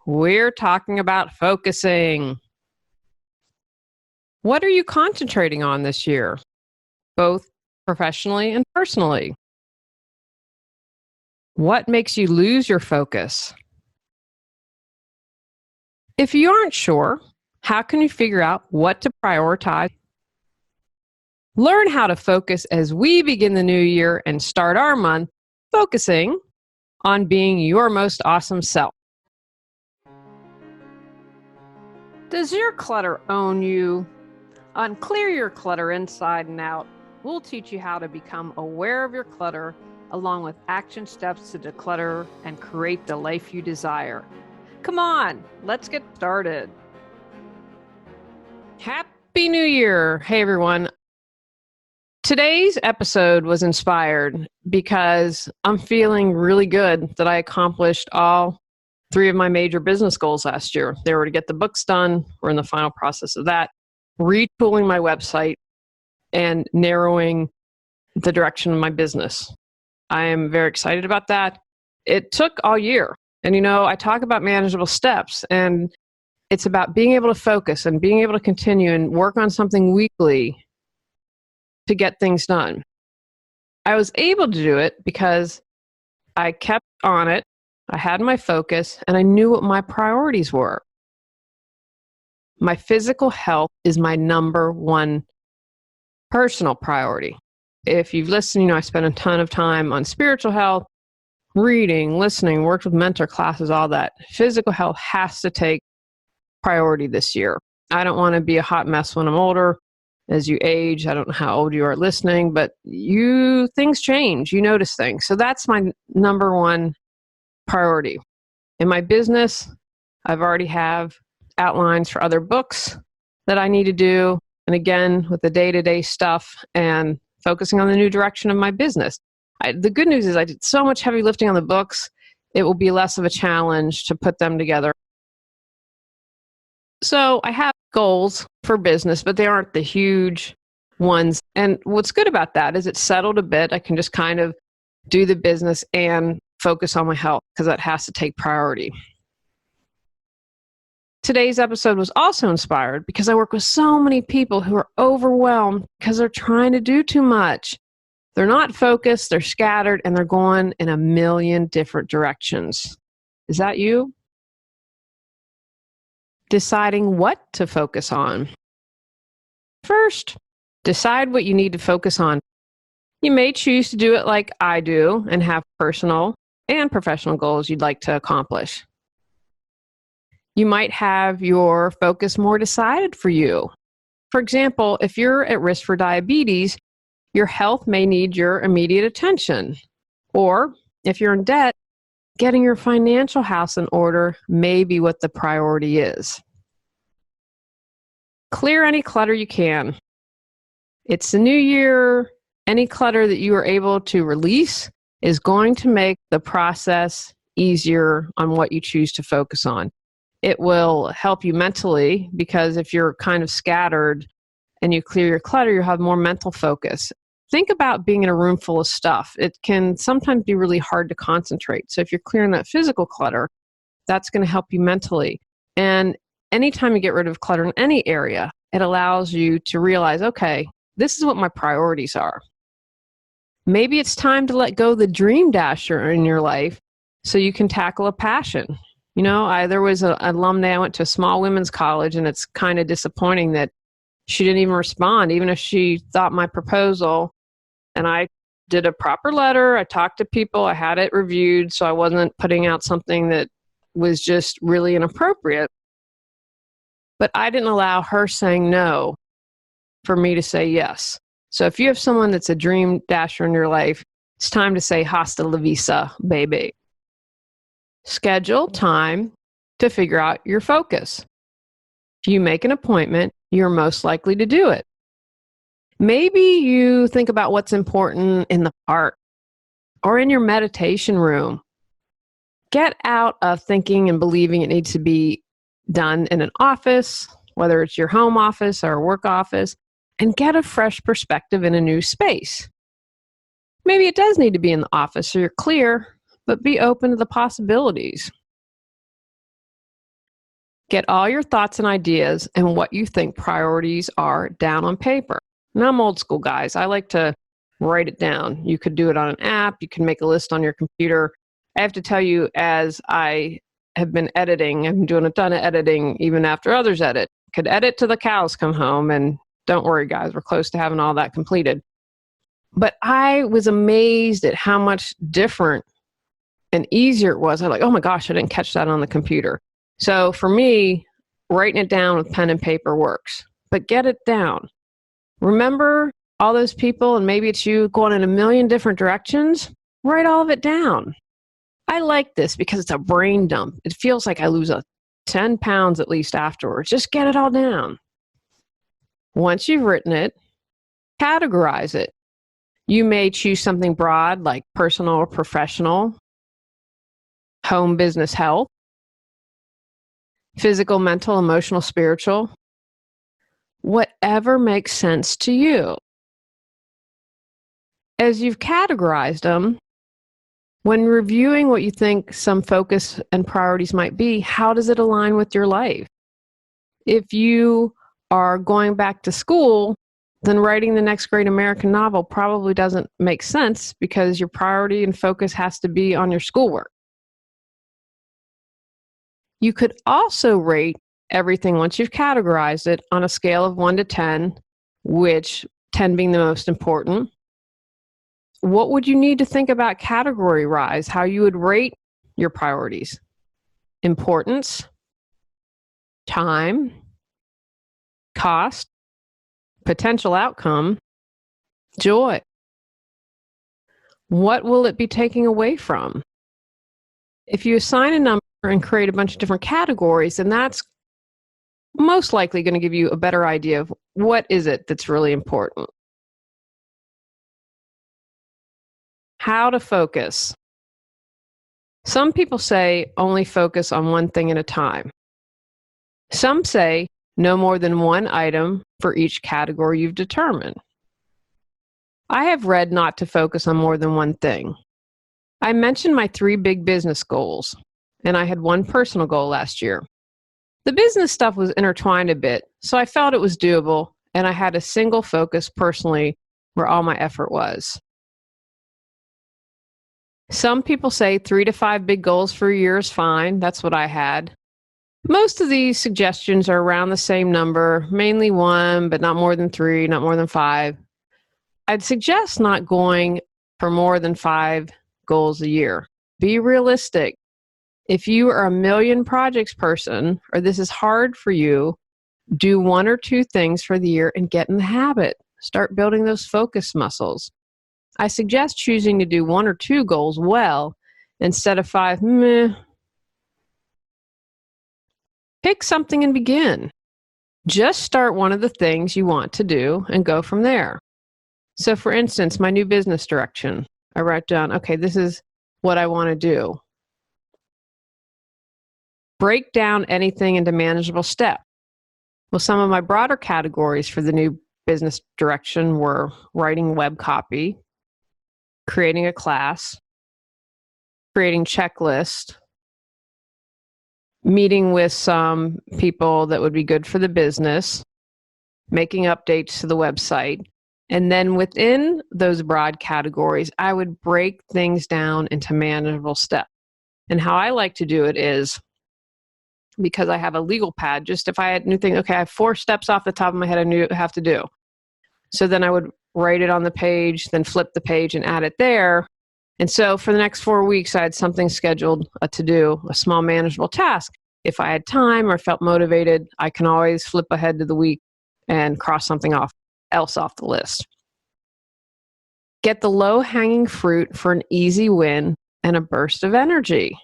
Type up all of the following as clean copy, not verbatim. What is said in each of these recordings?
We're talking about focusing. What are you concentrating on this year, both professionally and personally? What makes you lose your focus? If you aren't sure, how can you figure out what to prioritize? Learn how to focus as we begin the new year and start our month focusing on being your most awesome self. Does your clutter own you? On Clear Your Clutter Inside and Out, we'll teach you how to become aware of your clutter along with action steps to declutter and create the life you desire. Come on, let's get started. Happy New Year. Hey, everyone. Today's episode was inspired because I'm feeling really good that I accomplished all 3 of my major business goals last year. They were to get the books done. We're in the final process of that. Retooling my website and narrowing the direction of my business. I am very excited about that. It took all year. And I talk about manageable steps, and it's about being able to focus and being able to continue and work on something weekly to get things done. I was able to do it because I kept on it. I had my focus and I knew what my priorities were. My physical health is my number one personal priority. If you've listened, I spent a ton of time on spiritual health, reading, listening, worked with mentor classes, all that. Physical health has to take priority this year. I don't want to be a hot mess when I'm older. As you age, I don't know how old you are listening, but things change. You notice things. So that's my number one priority. In my business, I've already have outlines for other books that I need to do. And again, with the day-to-day stuff and focusing on the new direction of my business. The good news is I did so much heavy lifting on the books, it will be less of a challenge to put them together. So I have goals for business, but they aren't the huge ones. And what's good about that is it's settled a bit. I can just kind of do the business and focus on my health because that has to take priority. Today's episode was also inspired because I work with so many people who are overwhelmed because they're trying to do too much. They're not focused, they're scattered, and they're going in a million different directions. Is that you? Deciding what to focus on. First, decide what you need to focus on. You may choose to do it like I do and have personal and professional goals you'd like to accomplish. You might have your focus more decided for you. For example, if you're at risk for diabetes, your health may need your immediate attention. Or if you're in debt, getting your financial house in order may be what the priority is. Clear any clutter you can. It's the new year. Any clutter that you are able to release is going to make the process easier on what you choose to focus on. It will help you mentally because if you're kind of scattered and you clear your clutter, you'll have more mental focus. Think about being in a room full of stuff. It can sometimes be really hard to concentrate. So if you're clearing that physical clutter, that's going to help you mentally. And anytime you get rid of clutter in any area, it allows you to realize, okay, this is what my priorities are. Maybe it's time to let go of the dream dasher in your life so you can tackle a passion. There was an alumni, I went to a small women's college, and it's kind of disappointing that she didn't even respond, even if she thought my proposal. And I did a proper letter. I talked to people. I had it reviewed, so I wasn't putting out something that was just really inappropriate. But I didn't allow her saying no for me to say yes. So if you have someone that's a dream dasher in your life, it's time to say hasta la vista, baby. Schedule time to figure out your focus. If you make an appointment, you're most likely to do it. Maybe you think about what's important in the park or in your meditation room. Get out of thinking and believing it needs to be done in an office, whether it's your home office or a work office, and get a fresh perspective in a new space. Maybe it does need to be in the office so you're clear, but be open to the possibilities. Get all your thoughts and ideas and what you think priorities are down on paper. Now, I'm old school, guys. I like to write it down. You could do it on an app. You can make a list on your computer. I have to tell you, as I have been editing, I'm doing a ton of editing even after others edit. Could edit till the cows come home, and don't worry, guys, we're close to having all that completed. But I was amazed at how much different and easier it was. I'm like, oh my gosh, I didn't catch that on the computer. So for me, writing it down with pen and paper works, but get it down. Remember all those people, and maybe it's you going in a million different directions, write all of it down. I like this because it's a brain dump. It feels like I lose 10 pounds at least afterwards. Just get it all down. Once you've written it, categorize it. You may choose something broad like personal or professional, home, business, health, physical, mental, emotional, spiritual, whatever makes sense to you. As you've categorized them, when reviewing what you think some focus and priorities might be, how does it align with your life? If you are going back to school, then writing the next great American novel probably doesn't make sense because your priority and focus has to be on your schoolwork. You could also rate everything once you've categorized it on a scale of 1 to 10, which 10 being the most important. What would you need to think about category-wise, how you would rate your priorities? Importance, time, cost, potential outcome, joy. What will it be taking away from? If you assign a number and create a bunch of different categories, then that's most likely going to give you a better idea of what is it that's really important. How to focus. Some people say only focus on one thing at a time. Some say no more than one item for each category you've determined. I have read not to focus on more than one thing. I mentioned my 3 big business goals, and I had one personal goal last year. The business stuff was intertwined a bit, so I felt it was doable, and I had a single focus personally where all my effort was. Some people say 3 to 5 big goals for a year is fine. That's what I had. Most of these suggestions are around the same number, mainly 1, but not more than 3, not more than 5. I'd suggest not going for more than 5 goals a year. Be realistic. If you are a million projects person, or this is hard for you, do 1 or 2 things for the year and get in the habit. Start building those focus muscles. I suggest choosing to do 1 or 2 goals well instead of 5, meh. Pick something and begin. Just start one of the things you want to do and go from there. So for instance, my new business direction, I write down, okay, this is what I want to do. Break down anything into manageable steps. Well, some of my broader categories for the new business direction were writing web copy, creating a class, creating checklist, meeting with some people that would be good for the business, making updates to the website. And then within those broad categories, I would break things down into manageable steps. And how I like to do it is, because I have a legal pad, just if I had new thing, okay, I have 4 steps off the top of my head I knew I have to do. So then I would write it on the page, then flip the page and add it there. And so for the next 4 weeks, I had something scheduled to do, a small manageable task. If I had time or felt motivated, I can always flip ahead to the week and cross something else off the list. Get the low-hanging fruit for an easy win and a burst of energy.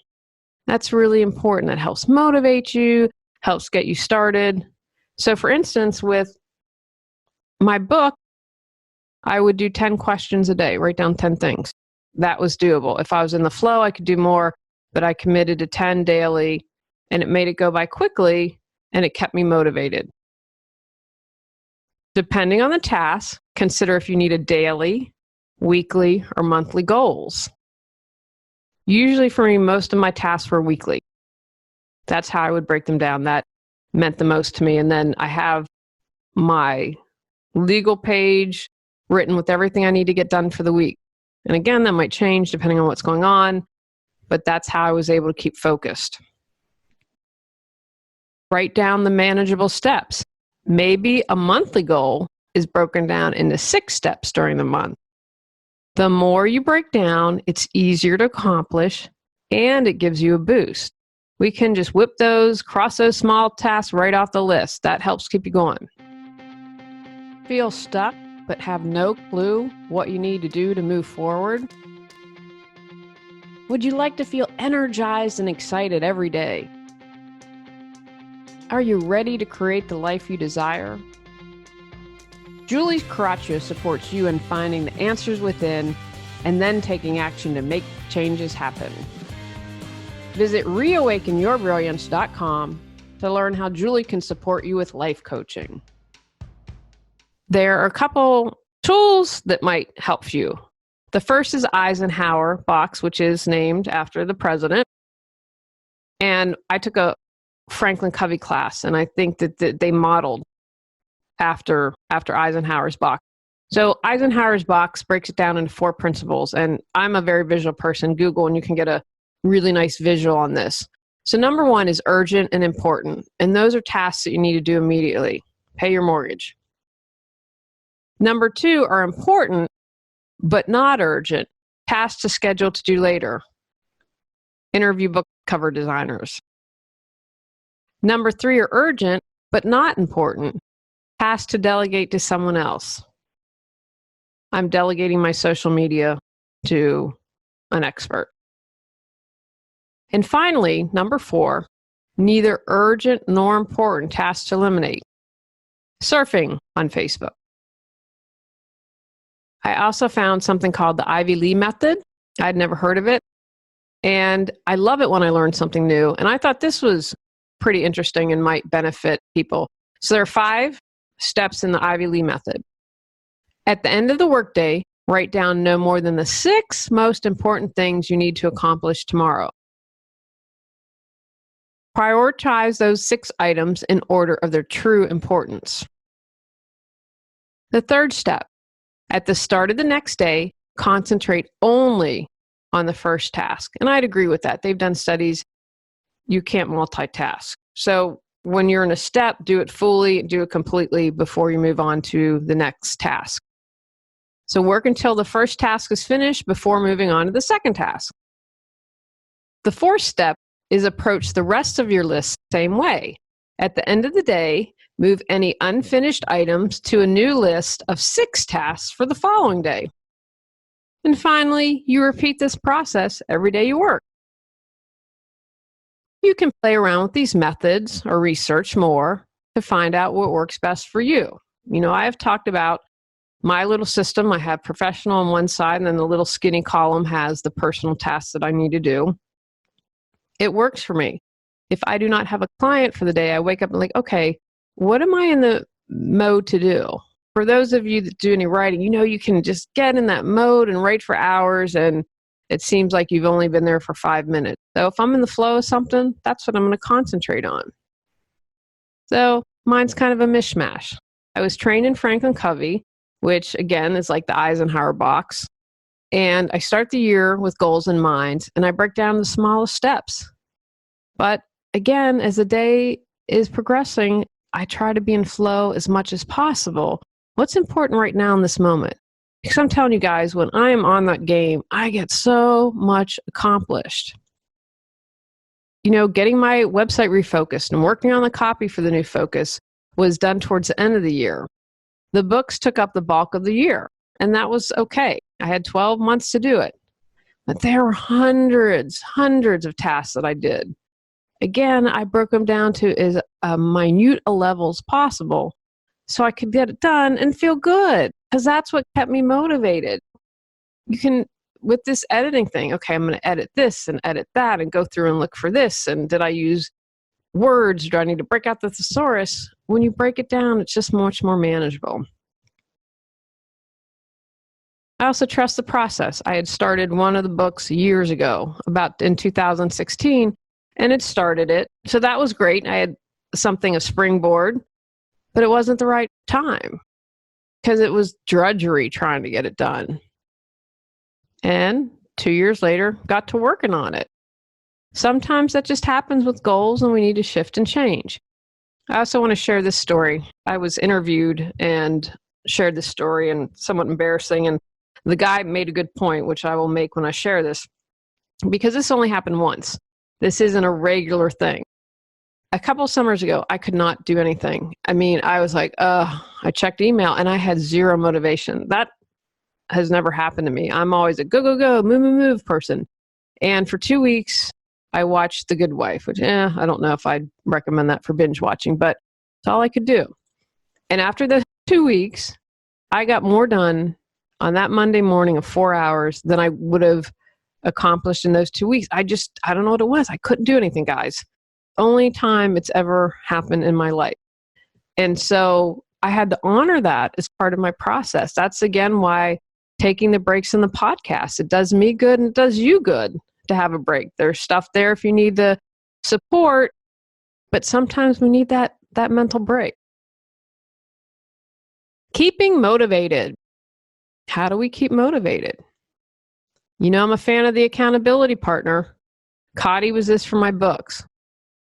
That's really important. That helps motivate you, helps get you started. So for instance, with my book, I would do 10 questions a day, write down 10 things. That was doable. If I was in the flow, I could do more, but I committed to 10 daily, and it made it go by quickly, and it kept me motivated. Depending on the task, consider if you need a daily, weekly, or monthly goals. Usually for me, most of my tasks were weekly. That's how I would break them down. That meant the most to me. And then I have my legal page written with everything I need to get done for the week. And again, that might change depending on what's going on, but that's how I was able to keep focused. Write down the manageable steps. Maybe a monthly goal is broken down into 6 steps during the month. The more you break down, it's easier to accomplish and it gives you a boost. We can just cross those small tasks right off the list. That helps keep you going. Feel stuck but have no clue what you need to do to move forward? Would you like to feel energized and excited every day? Are you ready to create the life you desire? Julie Coraccio supports you in finding the answers within and then taking action to make changes happen. Visit reawakenyourbrilliance.com to learn how Julie can support you with life coaching. There are a couple tools that might help you. The first is Eisenhower box, which is named after the president. And I took a Franklin Covey class, and I think that they modeled after Eisenhower's box. So Eisenhower's box breaks it down into 4 principles, and I'm a very visual person. Google, and you can get a really nice visual on this. So number 1 is urgent and important, and those are tasks that you need to do immediately. Pay your mortgage. Number 2 are important, but not urgent. Tasks to schedule to do later. Interview book cover designers. Number 3 are urgent, but not important. Tasks to delegate to someone else. I'm delegating my social media to an expert. And finally, number 4, neither urgent nor important tasks to eliminate. Surfing on Facebook. I also found something called the Ivy Lee method. I'd never heard of it. And I love it when I learn something new. And I thought this was pretty interesting and might benefit people. So there are 5 steps in the Ivy Lee method. At the end of the workday, write down no more than the 6 most important things you need to accomplish tomorrow. Prioritize those 6 items in order of their true importance. The third step, at the start of the next day, concentrate only on the first task. And I'd agree with that. They've done studies, you can't multitask. So when you're in a step, do it fully, do it completely before you move on to the next task. So work until the first task is finished before moving on to the second task. The 4th step is approach the rest of your list the same way. At the end of the day, move any unfinished items to a new list of 6 tasks for the following day. And finally, you repeat this process every day you work. You can play around with these methods or research more to find out what works best for you. You know, I have talked about my little system. I have professional on one side, and then the little skinny column has the personal tasks that I need to do. It works for me. If I do not have a client for the day, I wake up and like, okay, what am I in the mode to do? For those of you that do any writing, you know you can just get in that mode and write for hours, and it seems like you've only been there for 5 minutes. So if I'm in the flow of something, that's what I'm going to concentrate on. So mine's kind of a mishmash. I was trained in Franklin Covey, which again is like the Eisenhower box. And I start the year with goals in mind, and I break down the smallest steps. But again, as the day is progressing, I try to be in flow as much as possible. What's important right now in this moment? Because I'm telling you guys, when I am on that game, I get so much accomplished. You know, getting my website refocused and working on the copy for the new focus was done towards the end of the year. The books took up the bulk of the year, and that was okay. I had 12 months to do it. But there were hundreds of tasks that I did. Again, I broke them down to as minute a level as possible so I could get it done and feel good, because that's what kept me motivated. You can, with this editing thing, okay, I'm going to edit this and edit that and go through and look for this. And did I use words? Do I need to break out the thesaurus? When you break it down, it's just much more manageable. I also trust the process. I had started one of the books years ago, about in 2016, and it started it. So that was great. I had something, a springboard, but it wasn't the right time because it was drudgery trying to get it done. And 2 years later, got to working on it. Sometimes that just happens with goals and we need to shift and change. I also want to share this story. I was interviewed and shared this story, and somewhat embarrassing. And the guy made a good point, which I will make when I share this, because this only happened once. This isn't a regular thing. A couple of summers ago, I could not do anything. I mean, I was like, I checked email and I had zero motivation. That has never happened to me. I'm always a go, go, go, move, move, move person. And for 2 weeks, I watched The Good Wife, which I don't know if I'd recommend that for binge watching, but it's all I could do. And after the 2 weeks, I got more done on that Monday morning of 4 hours than I would have accomplished in those 2 weeks. I don't know what it was. I couldn't do anything, guys. Only time it's ever happened in my life. And so I had to honor that as part of my process. That's again why taking the breaks in the podcast, it does me good and it does you good to have a break. There's stuff there if you need the support, but sometimes we need that mental break. Keeping motivated. How do we keep motivated? You know, I'm a fan of the accountability partner. Cotty was this for my books.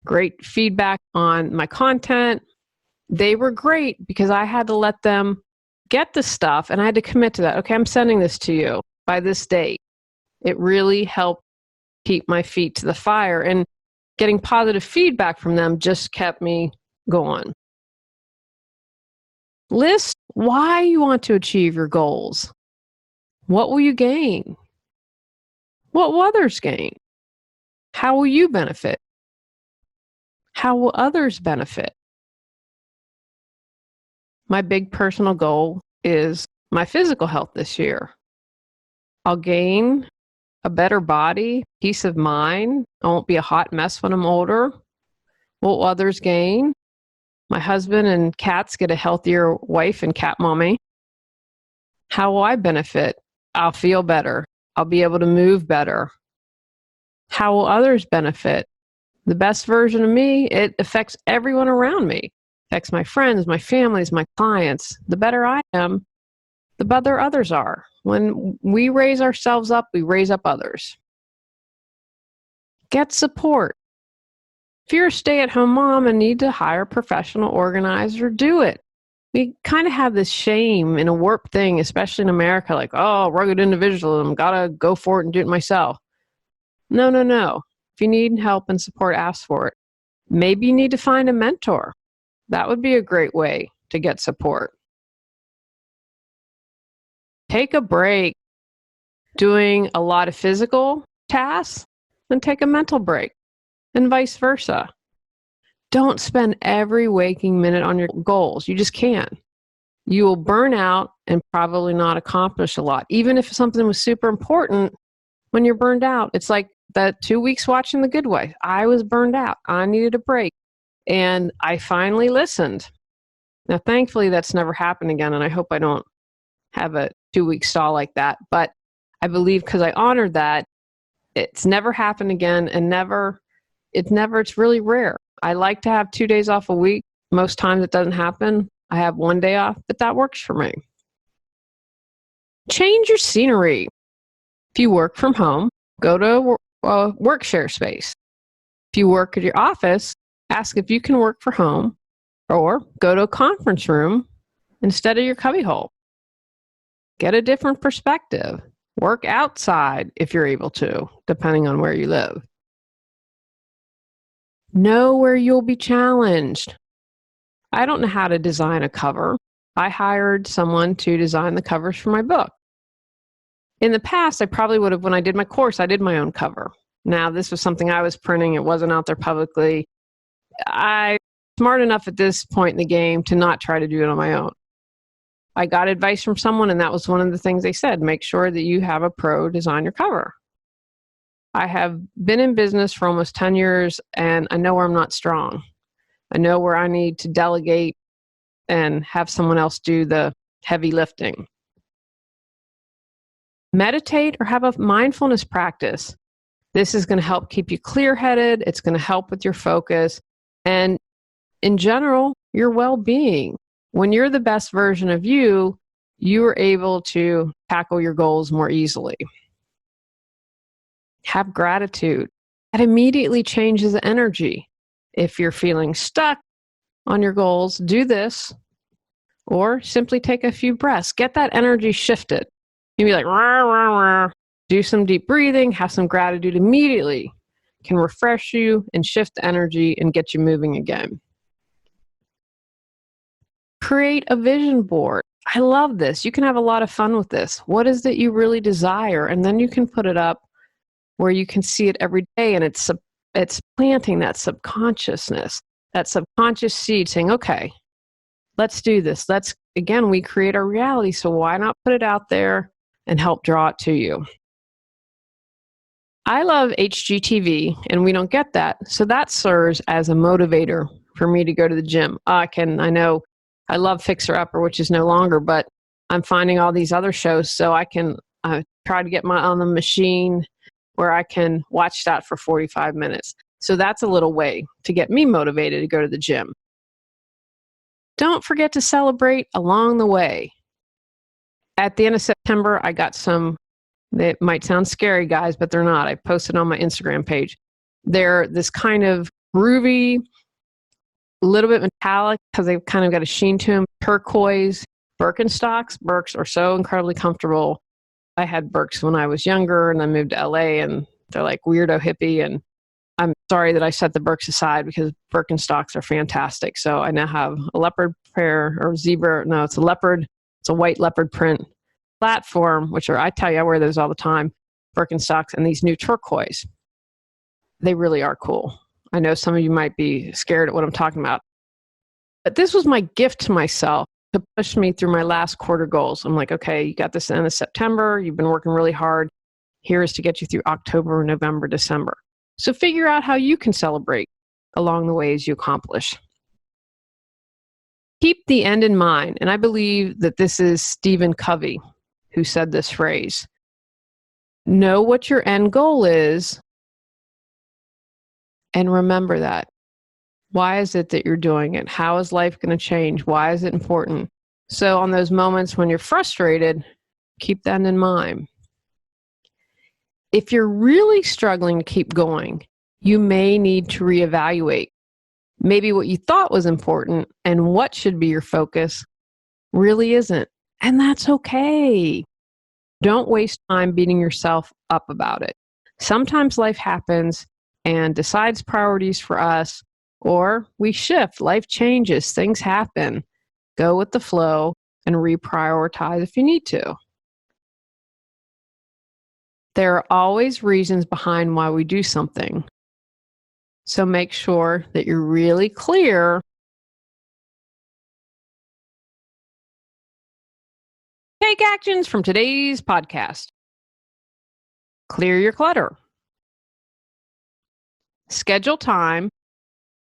Great feedback on my content. They were great because I had to let them get the stuff and I had to commit to that. Okay, I'm sending this to you by this date. It really helped keep my feet to the fire, and getting positive feedback from them just kept me going. List why you want to achieve your goals. What will you gain? What will others gain? How will you benefit? How will others benefit? My big personal goal is my physical health this year. I'll gain a better body, peace of mind. I won't be a hot mess when I'm older. What will others gain? My husband and cats get a healthier wife and cat mommy. How will I benefit? I'll feel better. I'll be able to move better. How will others benefit? The best version of me, it affects everyone around me. It affects my friends, my families, my clients. The better I am, the better others are. When we raise ourselves up, we raise up others. Get support. If you're a stay-at-home mom and need to hire a professional organizer, do it. We kind of have this shame in a warped thing, especially in America, like, oh, rugged individualism, gotta go for it and do it myself. No. If you need help and support, ask for it. Maybe you need to find a mentor. That would be a great way to get support. Take a break doing a lot of physical tasks, then take a mental break, and vice versa. Don't spend every waking minute on your goals. You just can't. You will burn out and probably not accomplish a lot. Even if something was super important, when you're burned out, it's like that 2 weeks watching The Good Wife. I was burned out. I needed a break. And I finally listened. Now, thankfully, that's never happened again, and I hope I don't have a 2-week stall like that. But I believe because I honored that, it's never happened again, and it's really rare. I like to have 2 days off a week. Most times it doesn't happen. I have 1 day off, but that works for me. Change your scenery. If you work from home, go to a work share space. If you work at your office, ask if you can work from home, or go to a conference room instead of your cubbyhole. Get a different perspective. Work outside if you're able to, depending on where you live. Know where you'll be challenged. I don't know how to design a cover. I hired someone to design the covers for my book. In the past, I probably would have, when I did my course, I did my own cover. Now, this was something I was printing. It wasn't out there publicly. I'm smart enough at this point in the game to not try to do it on my own. I got advice from someone, and that was one of the things they said. Make sure that you have a pro design your cover. I have been in business for almost 10 years, and I know where I'm not strong. I know where I need to delegate and have someone else do the heavy lifting. Meditate or have a mindfulness practice. This is going to help keep you clear-headed. It's going to help with your focus and, in general, your well-being. When you're the best version of you, you are able to tackle your goals more easily. Have gratitude. That immediately changes the energy. If you're feeling stuck on your goals, do this, or simply take a few breaths. Get that energy shifted. You'll be like, rah, rah, rah. Do some deep breathing, have some gratitude immediately. Can refresh you and shift the energy and get you moving again. Create a vision board. I love this. You can have a lot of fun with this. What is it you really desire? And then you can put it up where you can see it every day, and it's planting that subconsciousness, that subconscious seed saying, okay, let's do this. Again, we create our reality, so why not put it out there and help draw it to you? I love HGTV, and we don't get that, so that serves as a motivator for me to go to the gym. I know I love Fixer Upper, which is no longer, but I'm finding all these other shows, so I can try to get on the machine where I can watch that for 45 minutes. So that's a little way to get me motivated to go to the gym. Don't forget to celebrate along the way. At the end of September, I got some, they might sound scary, guys, but they're not. I posted on my Instagram page. They're this kind of groovy, a little bit metallic because they've kind of got a sheen to them, turquoise Birkenstocks. Birks are so incredibly comfortable. I had Birks when I was younger, and I moved to LA, and they're like weirdo hippie, and I'm sorry that I set the Birks aside because Birkenstocks are fantastic. So I now have a leopard pair, or zebra. No, it's a leopard. It's a white leopard print platform, I tell you, I wear those all the time, Birkenstocks, and these new turquoise. They really are cool. I know some of you might be scared at what I'm talking about, but this was my gift to myself to push me through my last quarter goals. I'm like, okay, you got this at the end of September. You've been working really hard. Here is to get you through October, November, December. So figure out how you can celebrate along the way as you accomplish. Keep the end in mind. And I believe that this is Stephen Covey who said this phrase. Know what your end goal is and remember that. Why is it that you're doing it? How is life going to change? Why is it important? So on those moments when you're frustrated, keep that in mind. If you're really struggling to keep going, you may need to reevaluate. Maybe what you thought was important and what should be your focus really isn't. And that's okay. Don't waste time beating yourself up about it. Sometimes life happens and decides priorities for us, or we shift. Life changes. Things happen. Go with the flow and reprioritize if you need to. There are always reasons behind why we do something. So make sure that you're really clear. Take actions from today's podcast. Clear your clutter. Schedule time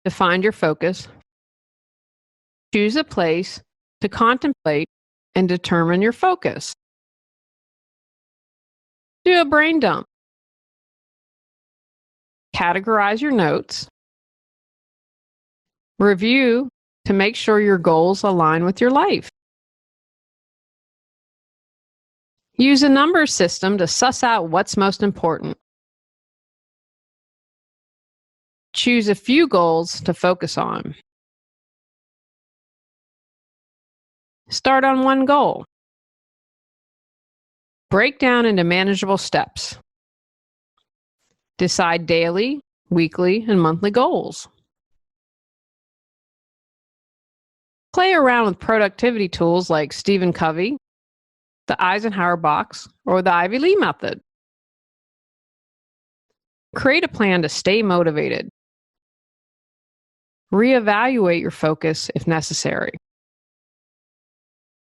to find your focus. Choose a place to contemplate and determine your focus. Do a brain dump. Categorize your notes. Review to make sure your goals align with your life. Use a number system to suss out what's most important. Choose a few goals to focus on. Start on one goal. Break down into manageable steps. Decide daily, weekly, and monthly goals. Play around with productivity tools like Stephen Covey, the Eisenhower box, or the Ivy Lee method. Create a plan to stay motivated. Reevaluate your focus if necessary.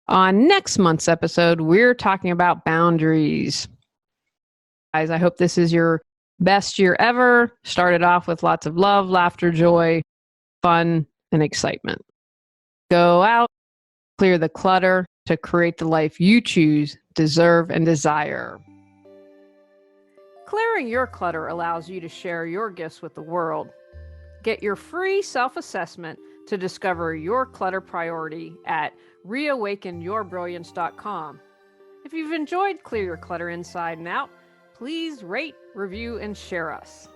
On next month's episode, we're talking about boundaries. Guys, I hope this is your best year ever. Started off with lots of love, laughter, joy, fun, and excitement. Go out, clear the clutter to create the life you choose, deserve, and desire. Clearing your clutter allows you to share your gifts with the world. Get your free self-assessment to discover your clutter priority at reawakenyourbrilliance.com. If you've enjoyed Clear Your Clutter Inside and Out, please rate, review, and share us.